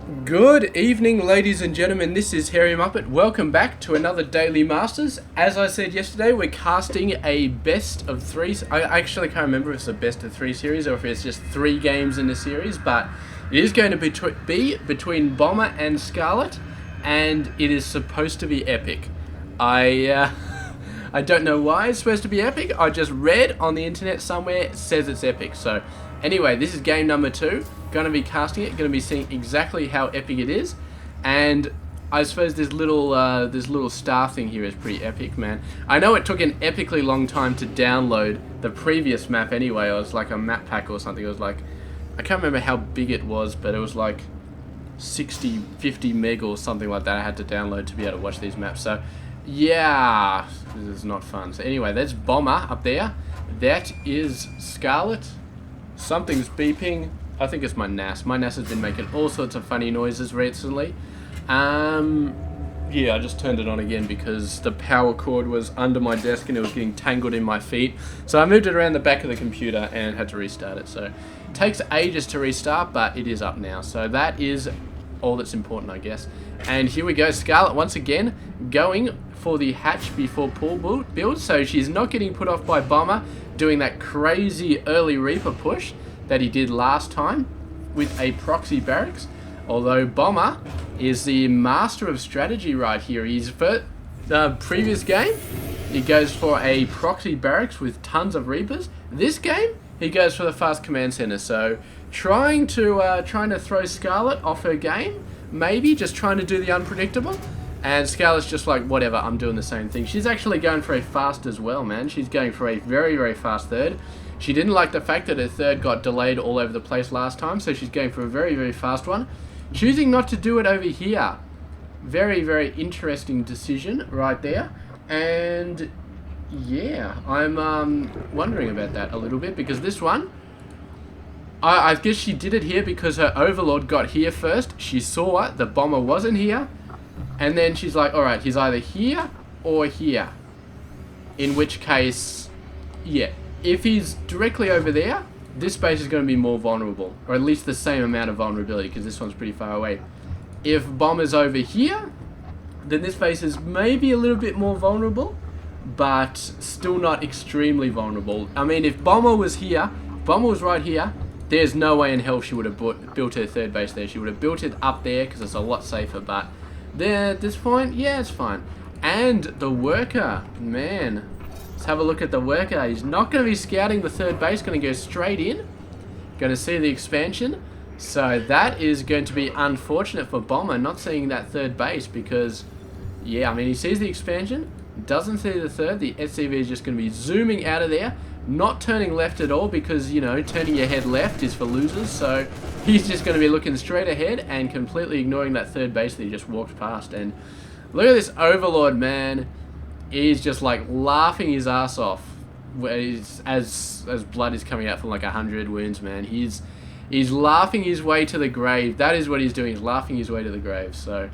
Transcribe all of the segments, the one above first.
Good evening, ladies and gentlemen. This is Harry Muppet. Welcome back to another Daily Masters. As I said yesterday, we're casting a best of three. I actually can't remember if it's a best of three series or if it's just three games in the series, but it is going to be between Bomber and Scarlett, and it is supposed to be epic. I don't know why it's supposed to be epic. I just read on the internet somewhere it says it's epic. So anyway, this is game number 2. Going to be casting it. Going to be seeing exactly how epic it is. And I suppose this little star thing here is pretty epic, man. I know it took an epically long time to download the previous map anyway. It was like a map pack or something. It was like, I can't remember how big it was, but it was like 60, 50 meg or something like that I had to download to be able to watch these maps. So yeah, this is not fun. So anyway, there's Bomber up there. That is Scarlett. Something's beeping. I think it's my NAS. My NAS has been making all sorts of funny noises recently. Yeah, I just turned it on again because the power cord was under my desk and it was getting tangled in my feet. So I moved it around the back of the computer and had to restart it. So it takes ages to restart, but it is up now. So that is all that's important, I guess. And here we go, Scarlett once again going for the hatch before pool build. So she's not getting put off by Bomber doing that crazy early Reaper push that he did last time with a proxy barracks. Although Bomber is the master of strategy right here. He's for the previous game, he goes for a proxy barracks with tons of Reapers. This game, he goes for the fast command center. So trying to throw Scarlett off her game, maybe just trying to do the unpredictable. And Scarlett's just like, whatever, I'm doing the same thing. She's actually going for a fast as well, man. She's going for a very, very fast third. She didn't like the fact that her third got delayed all over the place last time, so she's going for a very, very fast one. Choosing not to do it over here. Very, very interesting decision right there. And yeah, I'm wondering about that a little bit, because this one, I guess she did it here because her overlord got here first. She saw the Bomber wasn't here. And then she's like, alright, he's either here or here. In which case, yeah, if he's directly over there, this base is going to be more vulnerable. Or at least the same amount of vulnerability, because this one's pretty far away. If Bomber's over here, then this base is maybe a little bit more vulnerable, but still not extremely vulnerable. I mean, if Bomber was here, Bomber was right here, there's no way in hell she would have built her third base there. She would have built it up there, because it's a lot safer, but there, at this point, yeah, it's fine. And the worker, man, let's have a look at the worker. He's not going to be scouting the third base, going to go straight in. Going to see the expansion. So that is going to be unfortunate for Bomber, not seeing that third base, because, yeah, I mean, he sees the expansion, doesn't see the third. The SCV is just going to be zooming out of there, not turning left at all, because, you know, turning your head left is for losers. So he's just going to be looking straight ahead and completely ignoring that third base that he just walked past. And look at this Overlord, man. He's just like laughing his ass off as blood is coming out from like 100 wounds, man. He's laughing his way to the grave. That is what he's doing. He's laughing his way to the grave. So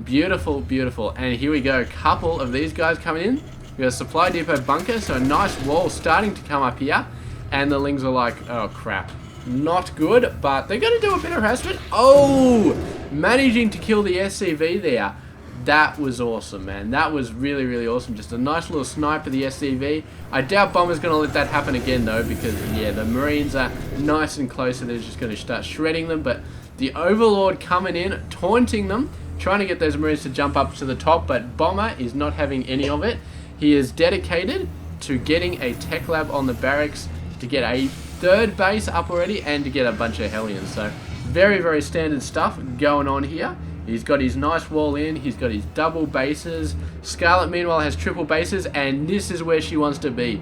beautiful, beautiful. And here we go. A couple of these guys coming in. We got a supply depot bunker. So a nice wall starting to come up here. And the Lings are like, oh crap. Not good, but they're going to do a bit of harassment. Oh, managing to kill the SCV there. That was awesome, man. That was really, really awesome. Just a nice little snipe of the SCV. I doubt Bomber's going to let that happen again, though, because, yeah, the Marines are nice and close, and they're just going to start shredding them. But the Overlord coming in, taunting them, trying to get those Marines to jump up to the top, but Bomber is not having any of it. He is dedicated to getting a tech lab on the barracks, to get a third base up already, and to get a bunch of Hellions. So very, very standard stuff going on here. He's got his nice wall in, he's got his double bases. Scarlett, meanwhile, has triple bases, and this is where she wants to be.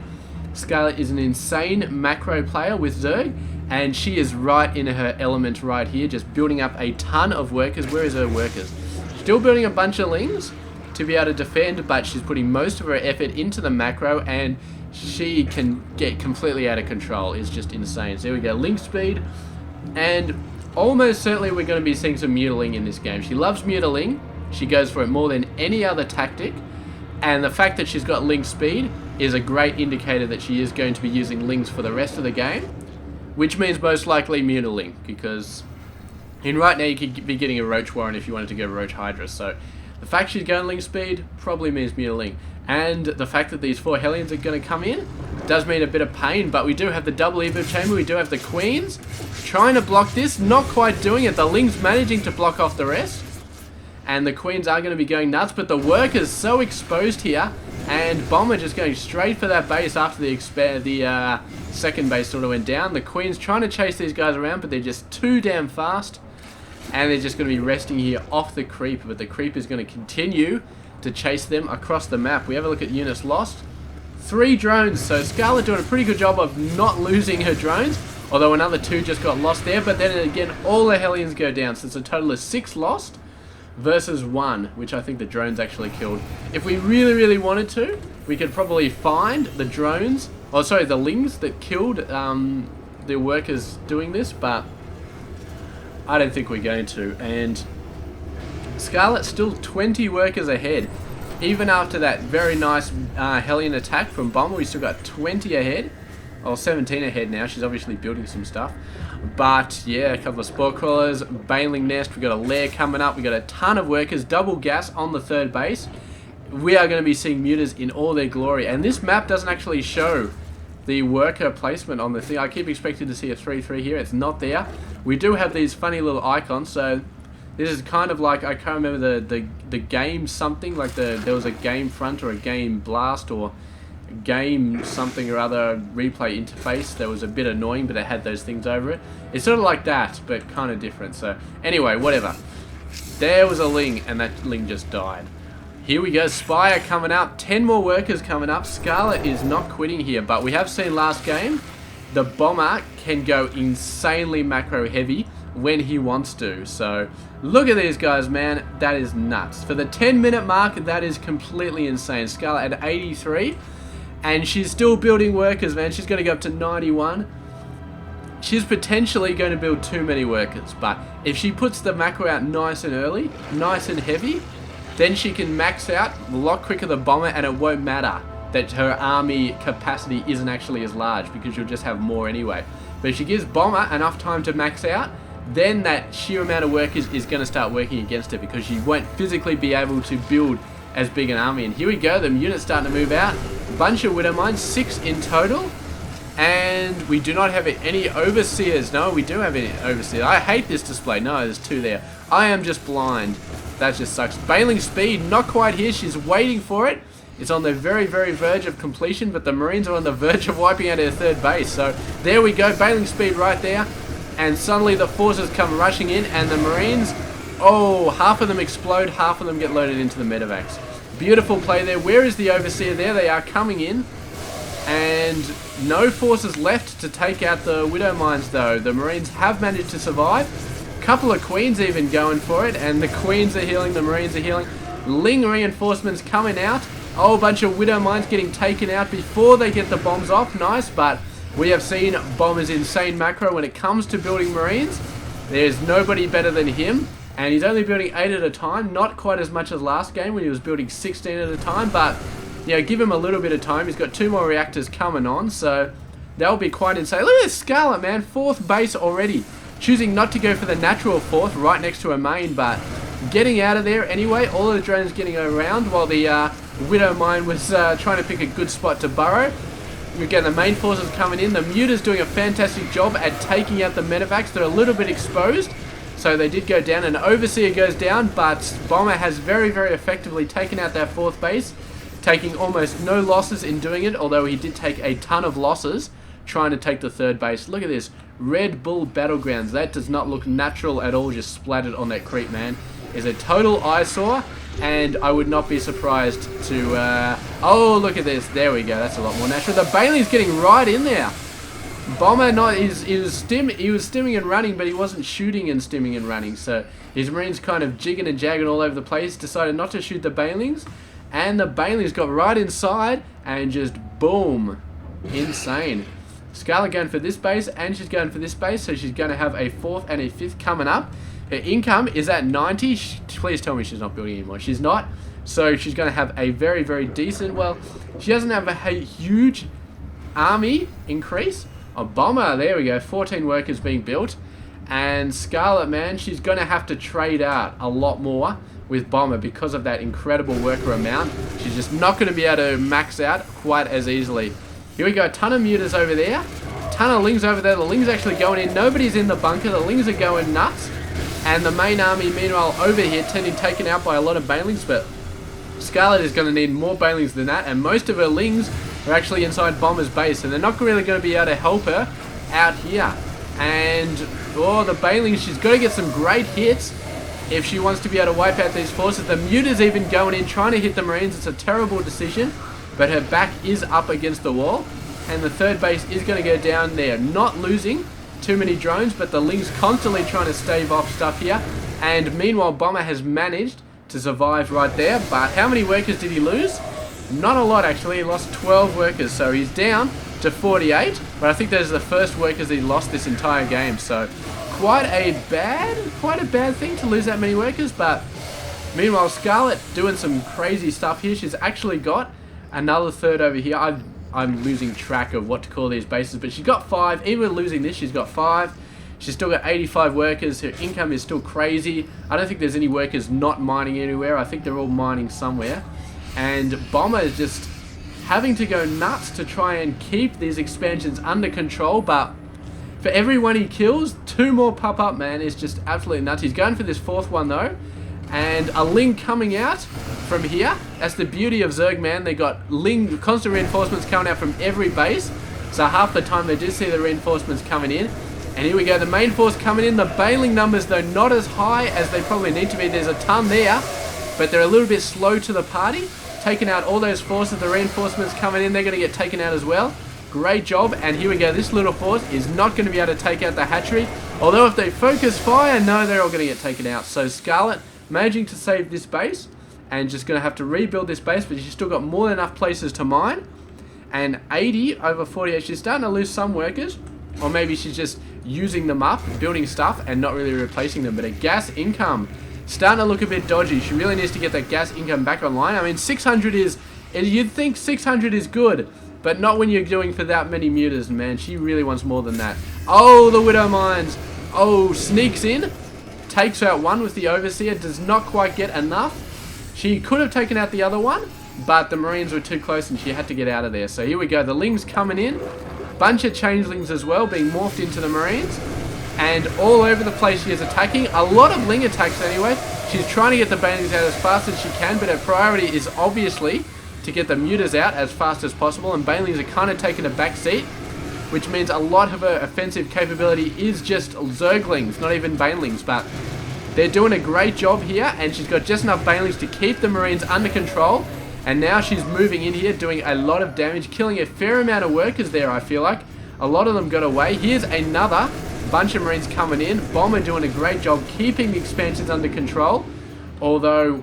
Scarlett is an insane macro player with Zerg, and she is right in her element right here, just building up a ton of workers. Where is her workers? Still building a bunch of Lings to be able to defend, but she's putting most of her effort into the macro, and she can get completely out of control. It's just insane. So here we go, Link speed, and almost certainly we're going to be seeing some mutiling in this game. She loves mutiling. She goes for it more than any other tactic. And the fact that she's got Link speed is a great indicator that she is going to be using Lings for the rest of the game. Which means most likely mutiling, because And right now you could be getting a Roach Warren if you wanted to go Roach Hydra. So the fact she's going Ling speed probably means Mutiling. And the fact that these 4 Hellions are going to come in does mean a bit of pain. But we do have the double Evo Chamber. We do have the Queens trying to block this. Not quite doing it. The Ling's managing to block off the rest. And the Queens are going to be going nuts. But the Worker's so exposed here. And Bomber just going straight for that base after the second base sort of went down. The Queen's trying to chase these guys around, but they're just too damn fast. And they're just going to be resting here off the creep. But the creep is going to continue to chase them across the map. We have a look at units lost. 3 drones. So Scarlett doing a pretty good job of not losing her drones. Although another 2 just got lost there. But then again, all the Hellions go down. So it's a total of 6 lost versus 1, which I think the drones actually killed. If we really, really wanted to, we could probably find the drones, oh sorry, the Lings that killed the Workers doing this, but I don't think we're going to. And Scarlett's still 20 Workers ahead. Even after that very nice Hellion attack from Bomber, we still got 20 ahead. Or 17 ahead now. She's obviously building some stuff. But yeah, a couple of Spore Crawlers, Baneling Nest, we got a Lair coming up, we got a ton of Workers, double gas on the 3rd base. We are going to be seeing Mutas in all their glory. And this map doesn't actually show the Worker placement on the thing. I keep expecting to see a 3-3 here. It's not there. We do have these funny little icons, so this is kind of like, I can't remember the game something, like there was a game front or a game blast or game something or other replay interface that was a bit annoying, but it had those things over it. It's sort of like that, but kind of different. So anyway, whatever. There was a Ling, and that Ling just died. Here we go, Spire coming up, 10 more Workers coming up. Scarlett is not quitting here, but we have seen last game, the Bomber can go insanely macro heavy when he wants to. So look at these guys, man, that is nuts. For the 10-minute mark, that is completely insane. Scarlett at 83. And she's still building Workers, man. She's going to go up to 91. She's potentially going to build too many Workers. But if she puts the macro out nice and early, nice and heavy, then she can max out a lot quicker than Bomber, and it won't matter that her army capacity isn't actually as large, because you'll just have more anyway. But if she gives Bomber enough time to max out, then that sheer amount of Workers is going to start working against her, because she won't physically be able to build as big an army. And here we go, the unit's starting to move out. Bunch of Widow Mines, 6 in total. And we do not have any Overseers. No, we do have any Overseers. I hate this display. No, there's 2 there. I am just blind. That just sucks. Baneling Speed, not quite here. She's waiting for it. It's on the very, very verge of completion, but the Marines are on the verge of wiping out their 3rd base. So there we go, Baneling Speed right there. And suddenly the forces come rushing in, and the Marines, oh, half of them explode, half of them get loaded into the medevacs. Beautiful play there. Where is the Overseer? There they are coming in. And no forces left to take out the Widow Mines, though. The Marines have managed to survive. Couple of Queens even going for it. And the Queens are healing, the Marines are healing. Ling reinforcements coming out. Oh, a bunch of Widow Mines getting taken out before they get the bombs off. Nice, but we have seen Bomber's insane macro when it comes to building Marines. There's nobody better than him. And he's only building 8 at a time, not quite as much as last game when he was building 16 at a time, but you know, give him a little bit of time. He's got 2 more reactors coming on, so that'll be quite insane. Look at this Scarlett, man, 4th base already. Choosing not to go for the natural 4th right next to a main, but getting out of there anyway. All of the drones getting around while the Widow Mine was trying to pick a good spot to burrow. Again, the main forces coming in. The Muta's doing a fantastic job at taking out the medevacs. They're a little bit exposed. So they did go down, and Overseer goes down, but Bomber has very, very effectively taken out that 4th base, taking almost no losses in doing it, although he did take a ton of losses trying to take the 3rd base. Look at this, Red Bull Battlegrounds. That does not look natural at all, just splattered on that creep, man. Is a total eyesore, and I would not be surprised to... oh, look at this. There we go. That's a lot more natural. The Bailey's getting right in there. Bomber, he was stimming and running, but he wasn't shooting and stimming and running. So his Marines kind of jigging and jagging all over the place, decided not to shoot the Banelings, and the Banelings got right inside and just boom, insane. Scarlett going for this base, and she's going for this base, so she's going to have a 4th and a 5th coming up. Her income is at 90. Please tell me she's not building anymore. She's not. So she's going to have a very, very decent, well, she doesn't have a huge army increase. A Bomber, there we go, 14 Workers being built. And Scarlett, man, she's going to have to trade out a lot more with Bomber because of that incredible worker amount. She's just not going to be able to max out quite as easily. Here we go, a ton of mutas over there. Ton of Lings over there. The Lings actually going in. Nobody's in the bunker. The Lings are going nuts. And the main army, meanwhile, over here, taken out by a lot of Banelings. But Scarlett is going to need more Banelings than that. And most of her Lings are actually inside Bomber's base. And they're not really going to be able to help her out here. And, oh, the Banelings, she's got to get some great hits if she wants to be able to wipe out these forces. The Muta's even going in, trying to hit the Marines. It's a terrible decision. But her back is up against the wall. And the third base is going to go down there. Not losing too many drones, but the Lings constantly trying to stave off stuff here. And meanwhile, Bomber has managed to survive right there. But how many workers did he lose? Not a lot, actually. He lost 12 workers, so he's down to 48. But I think those are the first workers he lost this entire game. So quite a bad thing to lose that many workers. But meanwhile, Scarlett doing some crazy stuff here. She's actually got another third over here. I'm losing track of what to call these bases, but she's got 5. Even with losing this, she's got 5. She's still got 85 workers. Her income is still crazy. I don't think there's any workers not mining anywhere. I think they're all mining somewhere. And Bomber is just having to go nuts to try and keep these expansions under control, but for every one he kills, 2 more pop up, man. It's just absolutely nuts. He's going for this 4th one, though. And a Ling coming out from here. That's the beauty of Zerg, man. They got Ling constant reinforcements coming out from every base. So half the time they do see the reinforcements coming in. And here we go, the main force coming in. The Baneling numbers, though, not as high as they probably need to be. There's a ton there, but they're a little bit slow to the party. Taking out all those forces, the reinforcements coming in, they're going to get taken out as well. Great job. And here we go, this little force is not going to be able to take out the hatchery. Although if they focus fire, no, they're all going to get taken out. So Scarlett managing to save this base and just going to have to rebuild this base, but she's still got more than enough places to mine. And 80 over 48, she's starting to lose some workers, or maybe she's just using them up, building stuff and not really replacing them. But a gas income starting to look a bit dodgy. She really needs to get that gas income back online. I mean, 600 is, you'd think 600 is good, but not when you're doing for that many mutas, man. She really wants more than that. Oh, the Widow Mines. Oh, sneaks in. Takes out one with the Overseer, does not quite get enough. She could have taken out the other one, but the Marines were too close and she had to get out of there. So here we go, the Lings coming in. Bunch of Changelings as well, being morphed into the Marines. And all over the place she is attacking. A lot of Ling attacks anyway. She's trying to get the Banelings out as fast as she can, but her priority is obviously to get the Mutas out as fast as possible. And Banelings are kind of taking a back seat, which means a lot of her offensive capability is just Zerglings, not even Banelings, but they're doing a great job here, and she's got just enough Banelings to keep the Marines under control, and now she's moving in here, doing a lot of damage, killing a fair amount of workers there, I feel like. A lot of them got away. Here's another bunch of Marines coming in. Bomber doing a great job keeping the expansions under control, although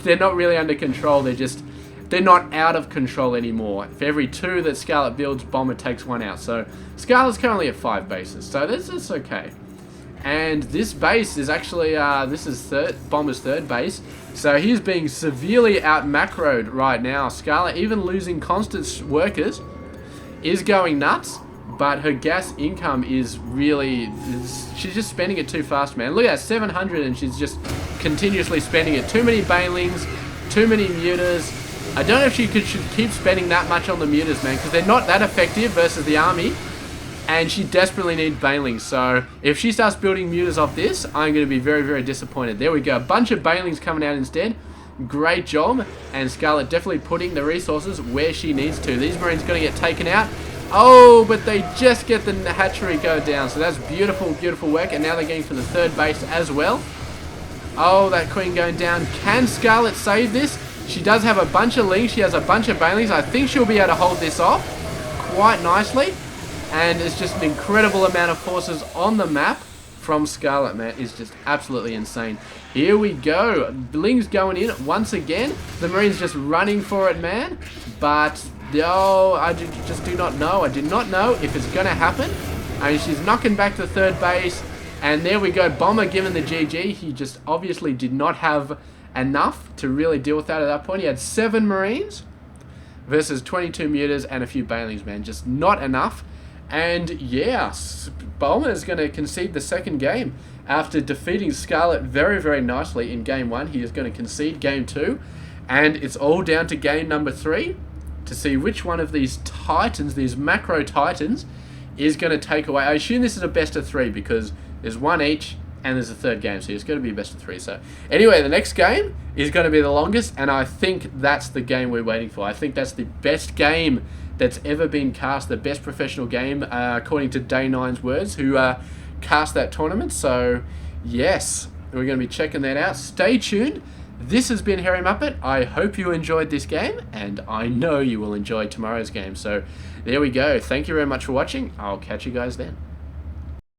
they're not really under control, they're not out of control anymore. For every 2 that Scarlett builds, Bomber takes 1 out. So Scarlett's currently at 5 bases. So this is okay. And this base is actually, this is Bomber's 3rd base. So he's being severely out macroed right now. Scarlett, even losing constant workers, is going nuts. But her gas income is really, she's just spending it too fast, man. Look at that, 700, and she's just continuously spending it. Too many Banelings, too many Mutas. I don't know if she should keep spending that much on the Mutas, man, because they're not that effective versus the army, and she desperately needs Banelings. So if she starts building Mutas off this, I'm going to be very, very disappointed. There we go. A bunch of Banelings coming out instead. Great job. And Scarlett definitely putting the resources where she needs to. These Marines going to get taken out. Oh, but they just get the hatchery go down. So that's beautiful, beautiful work. And now they're going for the 3rd base as well. Oh, that Queen going down. Can Scarlett save this? She does have a bunch of Lings. She has a bunch of Banelings. I think she'll be able to hold this off quite nicely. And it's just an incredible amount of forces on the map from Scarlett, man. It's just absolutely insane. Here we go. Lings going in once again. The Marines just running for it, man. But, oh, I just do not know. I do not know if it's going to happen. I mean, she's knocking back the 3rd base. And there we go. Bomber given the GG. He just obviously did not have enough to really deal with that at that point. He had 7 Marines versus 22 Mutas and a few Banelings, man. Just not enough. And yeah, Bowman is going to concede the second game. After defeating Scarlett very, very nicely in game 1, he is going to concede game 2. And it's all down to game number 3 to see which one of these titans, these macro titans, is going to take away. I assume this is a best of 3 because there's one each and there's a third game, so it's going to be a best of 3. So anyway, the next game is going to be the longest, and I think that's the game we're waiting for. I think that's the best game that's ever been cast, the best professional game, according to Day 9's words, who cast that tournament. So yes, we're going to be checking that out. Stay tuned. This has been Harry Muppet. I hope you enjoyed this game, and I know you will enjoy tomorrow's game. So there we go. Thank you very much for watching. I'll catch you guys then.